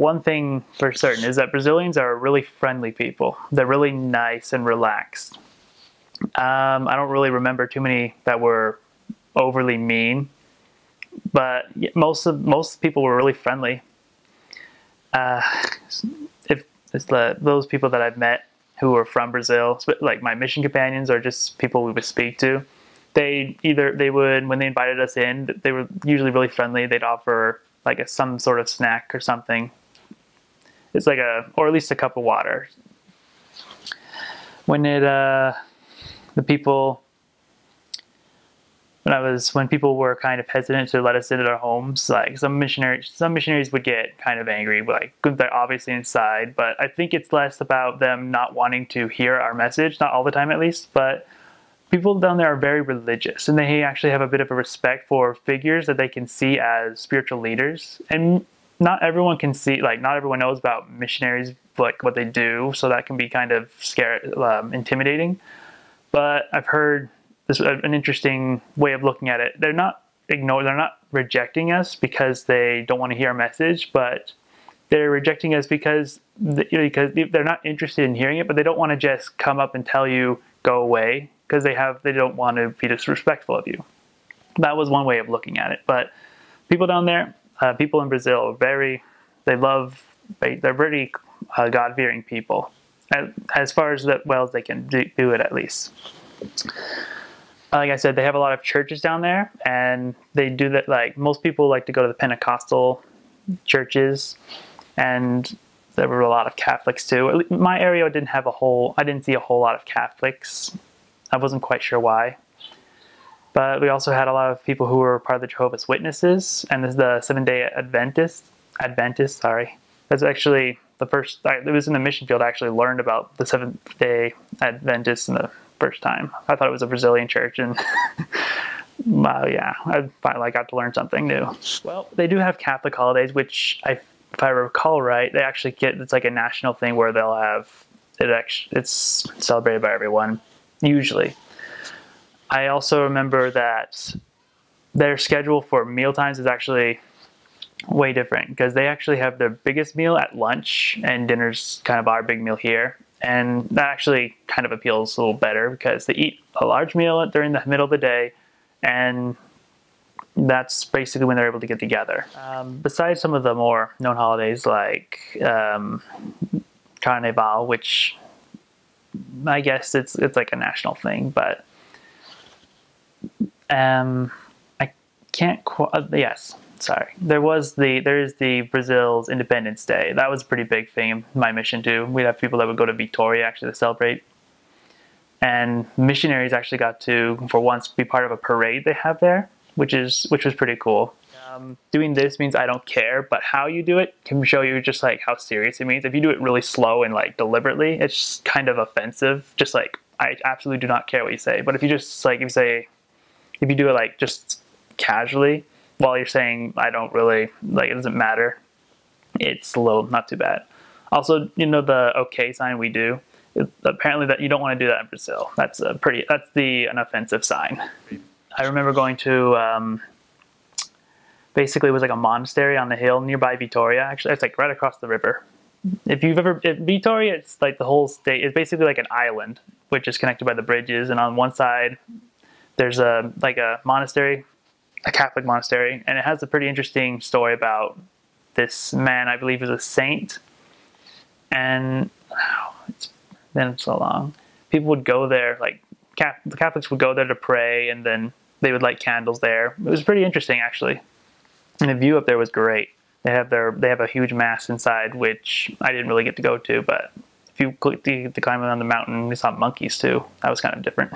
one thing for certain is that Brazilians are really friendly people. They're really nice and relaxed. I don't really remember too many that were overly mean, but most people were really friendly. Uh, if it's those people that I've met who were from Brazil, like my mission companions or just people we would speak to, they would, when they invited us in, they were usually really friendly. They'd offer like some sort of snack or something. It's like or at least a cup of water. When when people were kind of hesitant to let us into their homes, like some missionaries would get kind of angry, like they're obviously inside, but I think it's less about them not wanting to hear our message, not all the time at least, but people down there are very religious, and they actually have a bit of a respect for figures that they can see as spiritual leaders. And not everyone can see, like not everyone knows about missionaries, like what they do, so that can be kind of intimidating. But I've heard this an interesting way of looking at it. They're not rejecting us because they don't want to hear our message, but they're rejecting us because they're not interested in hearing it, but they don't want to just come up and tell you go away, because they don't want to be disrespectful of you. That was one way of looking at it. But people down there, people in Brazil, they're pretty God-fearing people, as far as well as they can do it, at least. Like I said, they have a lot of churches down there, and they do that. Like most people like to go to the Pentecostal churches, and there were a lot of Catholics too. My area didn't see a whole lot of Catholics. I wasn't quite sure why. But we also had a lot of people who were part of the Jehovah's Witnesses, and there's the Seventh-day Adventists. That's actually the first. It was in the mission field I actually learned about the Seventh-day Adventists in the first time. I thought it was a Brazilian church, and yeah, I finally got to learn something new. Well, they do have Catholic holidays, which if I recall right, they actually it's like a national thing where they'll have it's celebrated by everyone. Usually. I also remember that their schedule for meal times is actually way different, because they actually have their biggest meal at lunch, and dinner's kind of our big meal here. And that actually kind of appeals a little better, because they eat a large meal during the middle of the day, and that's basically when they're able to get together. Besides some of the more known holidays like Carnival, which I guess it's like a national thing, but I can't yes, sorry. There is the Brazil's Independence Day. That was a pretty big thing in my mission too. We'd have people that would go to Vittoria actually to celebrate. And missionaries actually got to, for once, be part of a parade they have there, which was pretty cool. Doing this means I don't care, but how you do it can show you just like how serious it means. If you do it really slow and like deliberately, it's just kind of offensive. Just like, I absolutely do not care what you say. But if you just like, if you do it like just casually while you're saying I don't really, like it doesn't matter, it's a little not too bad. Also, the okay sign we do, apparently that you don't want to do that in Brazil. That's an offensive sign. I remember going to basically it was like a monastery on the hill nearby Vittoria. Actually, it's like right across the river. If Vittoria, it's like the whole state. It's basically like an island, which is connected by the bridges. And on one side, there's a monastery, a Catholic monastery, and it has a pretty interesting story about this man. I believe is a saint, and it's been so long. People would go there, like the Catholics would go there to pray, and then they would light candles there. It was pretty interesting, actually. And the view up there was great. They have a huge mass inside, which I didn't really get to go to, but if you click to climb around the mountain, we saw monkeys too. That was kind of different.